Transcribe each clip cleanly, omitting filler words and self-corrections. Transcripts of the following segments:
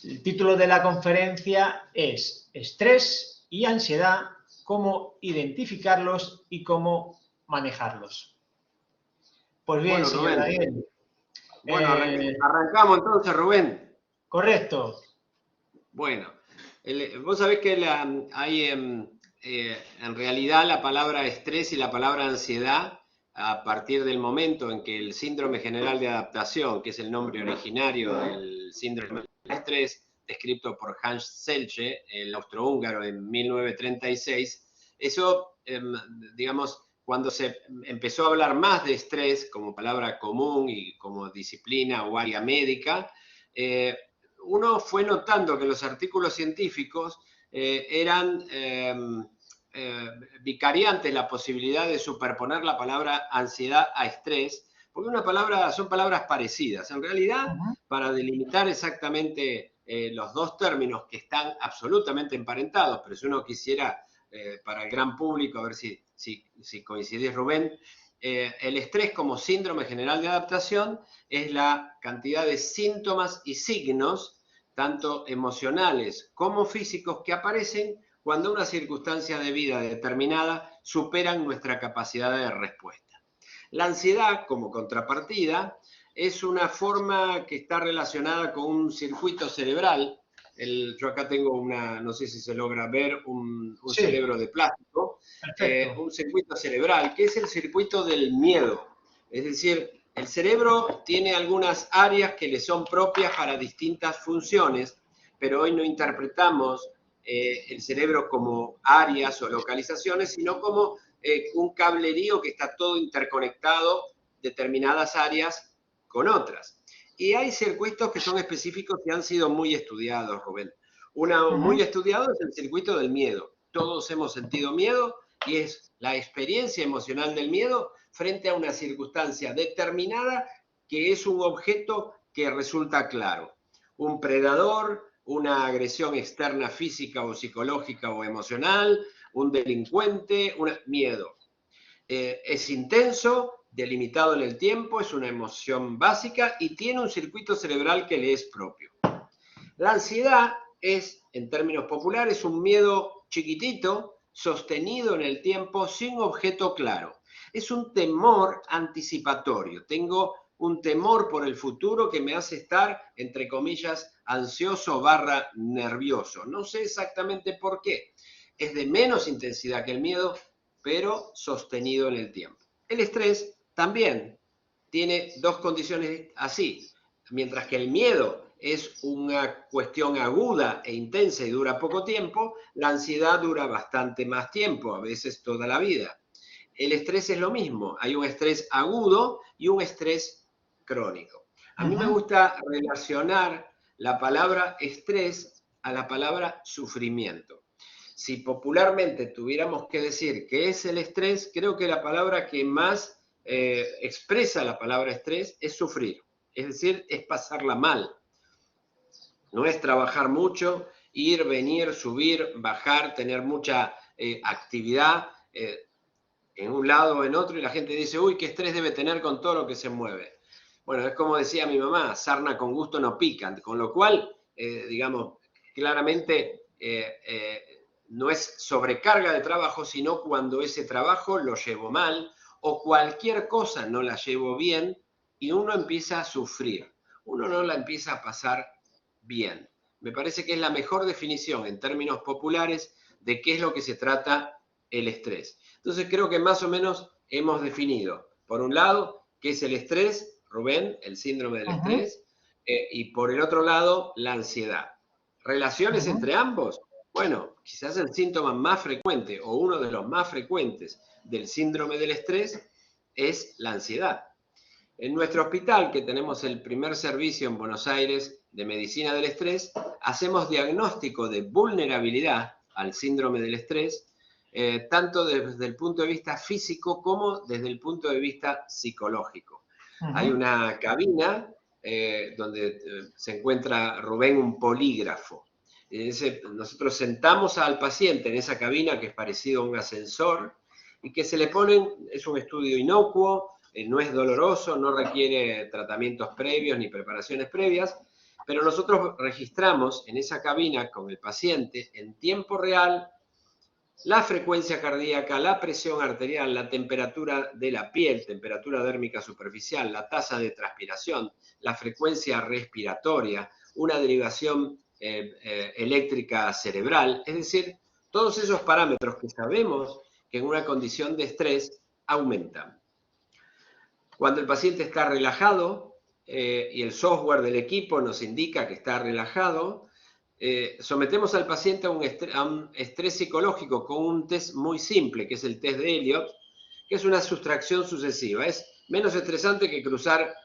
El título de la conferencia es Estrés y ansiedad, cómo identificarlos y cómo manejarlos. Pues bien, Bueno, señor Rubén. Daniel. Bueno, arrancamos entonces, Rubén. Correcto. Bueno, vos sabés que hay en realidad la palabra estrés y la palabra ansiedad, a partir del momento en que el síndrome general de adaptación, que es el nombre originario del síndrome del estrés, descrito por Hans Selye, el austrohúngaro, en 1936, eso, digamos, cuando se empezó a hablar más de estrés como palabra común y como disciplina o área médica, uno fue notando que los artículos científicos eran vicariantes la posibilidad de superponer la palabra ansiedad a estrés, porque son palabras parecidas. En realidad, para delimitar exactamente los dos términos que están absolutamente emparentados, pero si uno quisiera, para el gran público, a ver si coincidís, Rubén, el estrés como síndrome general de adaptación es la cantidad de síntomas y signos, tanto emocionales como físicos, que aparecen cuando una circunstancia de vida determinada superan nuestra capacidad de respuesta. La ansiedad, como contrapartida, es una forma que está relacionada con un circuito cerebral. Yo acá tengo no sé si se logra ver, un Sí, cerebro de plástico, perfecto. un circuito cerebral, que es el circuito del miedo. Es decir, el cerebro tiene algunas áreas que le son propias para distintas funciones, pero hoy no interpretamos el cerebro como áreas o localizaciones, sino como un cablerío que está todo interconectado, determinadas áreas con otras. Y hay circuitos que son específicos y han sido muy estudiados, Rubén. Uno muy estudiado es el circuito del miedo. Todos hemos sentido miedo y es la experiencia emocional del miedo frente a una circunstancia determinada que es un objeto que resulta claro. Un predador, una agresión externa física o psicológica o emocional, un delincuente, miedo. Es intenso, delimitado en el tiempo, es una emoción básica y tiene un circuito cerebral que le es propio. La ansiedad es, en términos populares, un miedo chiquitito, sostenido en el tiempo, sin objeto claro. Es un temor anticipatorio. Tengo un temor por el futuro que me hace estar, entre comillas, ansioso / nervioso. No sé exactamente por qué. Es de menos intensidad que el miedo, pero sostenido en el tiempo. El estrés también tiene dos condiciones así. Mientras que el miedo es una cuestión aguda e intensa y dura poco tiempo, la ansiedad dura bastante más tiempo, a veces toda la vida. El estrés es lo mismo, hay un estrés agudo y un estrés crónico. A mí me gusta relacionar la palabra estrés a la palabra sufrimiento. Si popularmente tuviéramos que decir qué es el estrés, creo que la palabra que más expresa la palabra estrés es sufrir. Es decir, es pasarla mal. No es trabajar mucho, ir, venir, subir, bajar, tener mucha actividad en un lado o en otro y la gente dice, uy, qué estrés debe tener con todo lo que se mueve. Bueno, es como decía mi mamá, sarna con gusto no pica, con lo cual, digamos, claramente no es sobrecarga de trabajo, sino cuando ese trabajo lo llevo mal o cualquier cosa no la llevo bien y uno empieza a sufrir, uno no la empieza a pasar bien. Me parece que es la mejor definición en términos populares de qué es lo que se trata el estrés. Entonces creo que más o menos hemos definido, por un lado, qué es el estrés, Rubén, el síndrome del estrés, y por el otro lado, la ansiedad. ¿Relaciones entre ambos? Bueno, quizás el síntoma más frecuente o uno de los más frecuentes del síndrome del estrés es la ansiedad. En nuestro hospital, que tenemos el primer servicio en Buenos Aires de medicina del estrés, hacemos diagnóstico de vulnerabilidad al síndrome del estrés, tanto desde el punto de vista físico como desde el punto de vista psicológico. Hay una cabina donde se encuentra, Rubén, un polígrafo. Nosotros sentamos al paciente en esa cabina que es parecido a un ascensor y que se le ponen, es un estudio inocuo, no es doloroso, no requiere tratamientos previos ni preparaciones previas, pero nosotros registramos en esa cabina con el paciente en tiempo real la frecuencia cardíaca, la presión arterial, la temperatura de la piel, temperatura dérmica superficial, la tasa de transpiración, la frecuencia respiratoria, una derivación eléctrica cerebral, es decir, todos esos parámetros que sabemos que en una condición de estrés aumentan. Cuando el paciente está relajado y el software del equipo nos indica que está relajado, sometemos al paciente a un estrés psicológico con un test muy simple, que es el test de Elliot, que es una sustracción sucesiva. Es menos estresante que cruzar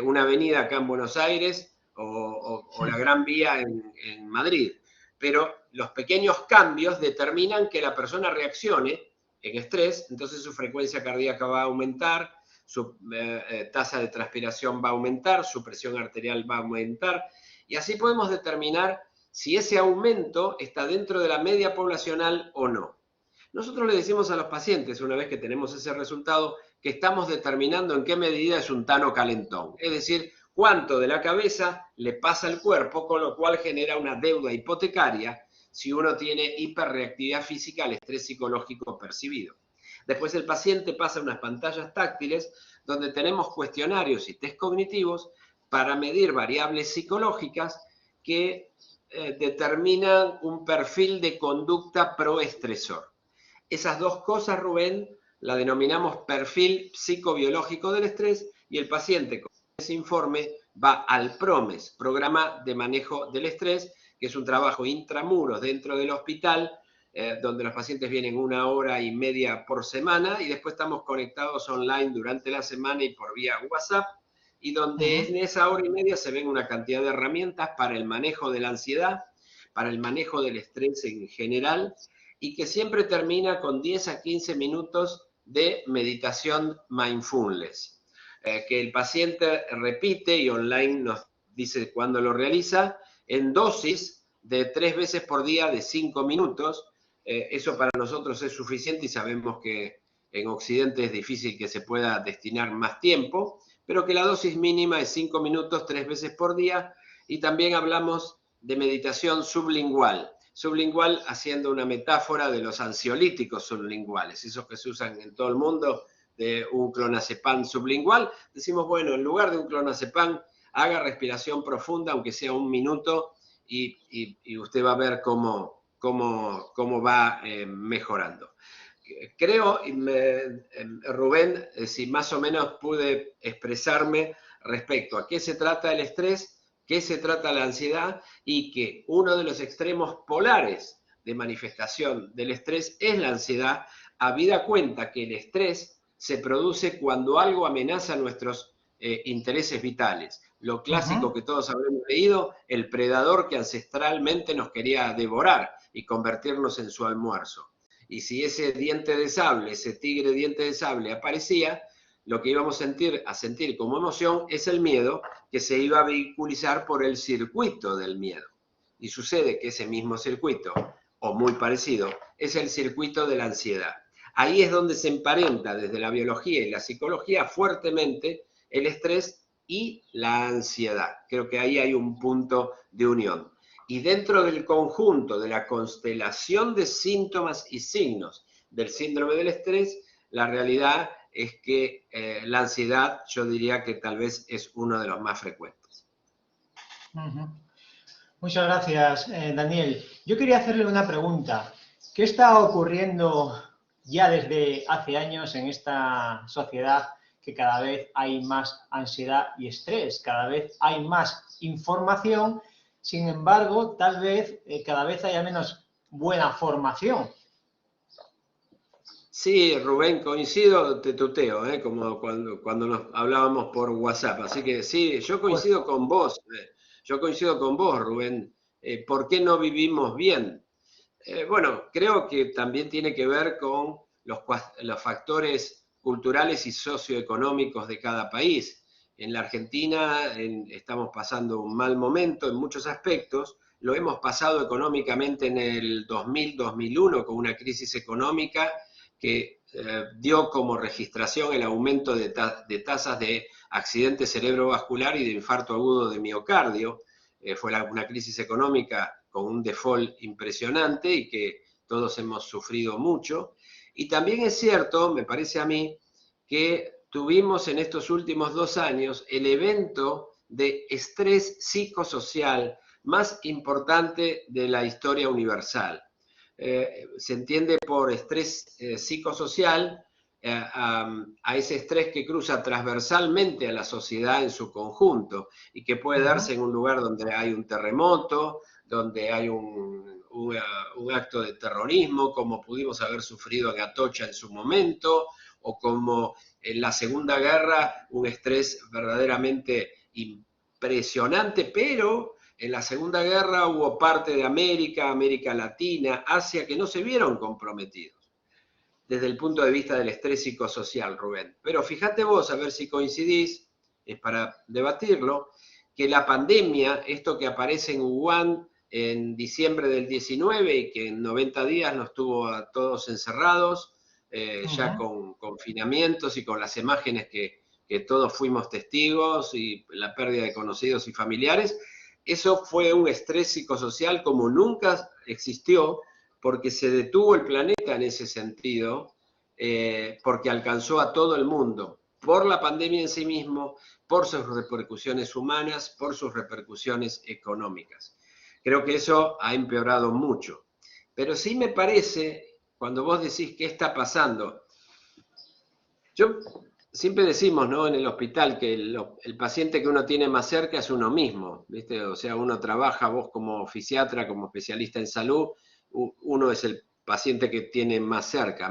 una avenida acá en Buenos Aires o la Gran Vía en Madrid. Pero los pequeños cambios determinan que la persona reaccione en estrés, entonces su frecuencia cardíaca va a aumentar, su tasa de transpiración va a aumentar, su presión arterial va a aumentar, y así podemos determinar si ese aumento está dentro de la media poblacional o no. Nosotros le decimos a los pacientes, una vez que tenemos ese resultado, que estamos determinando en qué medida es un tano calentón, es decir, cuánto de la cabeza le pasa al cuerpo, con lo cual genera una deuda hipotecaria si uno tiene hiperreactividad física al estrés psicológico percibido. Después el paciente pasa unas pantallas táctiles donde tenemos cuestionarios y test cognitivos para medir variables psicológicas que determinan un perfil de conducta proestresor. Esas dos cosas, Rubén, la denominamos perfil psicobiológico del estrés, y el paciente con ese informe va al PROMES, Programa de Manejo del Estrés, que es un trabajo intramuros dentro del hospital, donde los pacientes vienen 1 hora y media por semana, y después estamos conectados online durante la semana y por vía WhatsApp, y donde en esa hora y media se ven una cantidad de herramientas para el manejo de la ansiedad, para el manejo del estrés en general, y que siempre termina con 10 a 15 minutos de meditación mindfulness, que el paciente repite y online nos dice cuándo lo realiza, en dosis de 3 veces por día de 5 minutos. Eso para nosotros es suficiente y sabemos que en Occidente es difícil que se pueda destinar más tiempo, pero que la dosis mínima es 5 minutos 3 veces por día. Y también hablamos de meditación sublingual. Sublingual haciendo una metáfora de los ansiolíticos sublinguales, esos que se usan en todo el mundo, de un clonazepam sublingual. Decimos, bueno, en lugar de un clonazepam, haga respiración profunda, aunque sea 1 minuto, y usted va a ver cómo va mejorando. Creo, Rubén, si más o menos pude expresarme respecto a qué se trata el estrés, qué se trata la ansiedad, y que uno de los extremos polares de manifestación del estrés es la ansiedad, habida cuenta que el estrés se produce cuando algo amenaza nuestros intereses vitales. Lo clásico que todos habremos leído, el predador que ancestralmente nos quería devorar y convertirnos en su almuerzo. Y si ese diente de sable, ese tigre diente de sable aparecía, lo que íbamos a sentir como emoción es el miedo, que se iba a vehiculizar por el circuito del miedo. Y sucede que ese mismo circuito, o muy parecido, es el circuito de la ansiedad. Ahí es donde se emparenta desde la biología y la psicología fuertemente el estrés y la ansiedad. Creo que ahí hay un punto de unión. Y dentro del conjunto de la constelación de síntomas y signos del síndrome del estrés, la realidad es que la ansiedad, yo diría que tal vez es uno de los más frecuentes. Muchas gracias, Daniel. Yo quería hacerle una pregunta. ¿Qué está ocurriendo ya desde hace años en esta sociedad, que cada vez hay más ansiedad y estrés, cada vez hay más información? Sin embargo, tal vez cada vez haya menos buena formación. Sí, Rubén, coincido, te tuteo, como cuando nos hablábamos por WhatsApp. Así que sí, yo coincido con vos. Rubén. ¿Por qué no vivimos bien? Bueno, creo que también tiene que ver con los factores culturales y socioeconómicos de cada país. En la Argentina estamos pasando un mal momento en muchos aspectos. Lo hemos pasado económicamente en el 2000-2001 con una crisis económica que dio como registración el aumento de tasas de accidente cerebrovascular y de infarto agudo de miocardio. fue una crisis económica con un default impresionante y que todos hemos sufrido mucho. Y también es cierto, me parece a mí, que tuvimos en estos últimos 2 años el evento de estrés psicosocial más importante de la historia universal. Se entiende por estrés psicosocial a ese estrés que cruza transversalmente a la sociedad en su conjunto y que puede darse en un lugar donde hay un terremoto, donde hay un acto de terrorismo, como pudimos haber sufrido en Atocha en su momento, o como en la Segunda Guerra, un estrés verdaderamente impresionante, pero en la Segunda Guerra hubo parte de América, América Latina, Asia, que no se vieron comprometidos desde el punto de vista del estrés psicosocial, Rubén. Pero fíjate vos, a ver si coincidís, es para debatirlo, que la pandemia, esto que aparece en Wuhan en diciembre del 19 y que en 90 días nos tuvo a todos encerrados, ya con confinamientos y con las imágenes que todos fuimos testigos y la pérdida de conocidos y familiares, eso fue un estrés psicosocial como nunca existió, porque se detuvo el planeta en ese sentido, porque alcanzó a todo el mundo, por la pandemia en sí mismo, por sus repercusiones humanas, por sus repercusiones económicas. Creo que eso ha empeorado mucho. Pero sí me parece, cuando vos decís qué está pasando, yo siempre decimos, ¿no?, en el hospital que el paciente que uno tiene más cerca es uno mismo, ¿viste? O sea, uno trabaja, vos como fisiatra, como especialista en salud, uno es el paciente que tiene más cerca.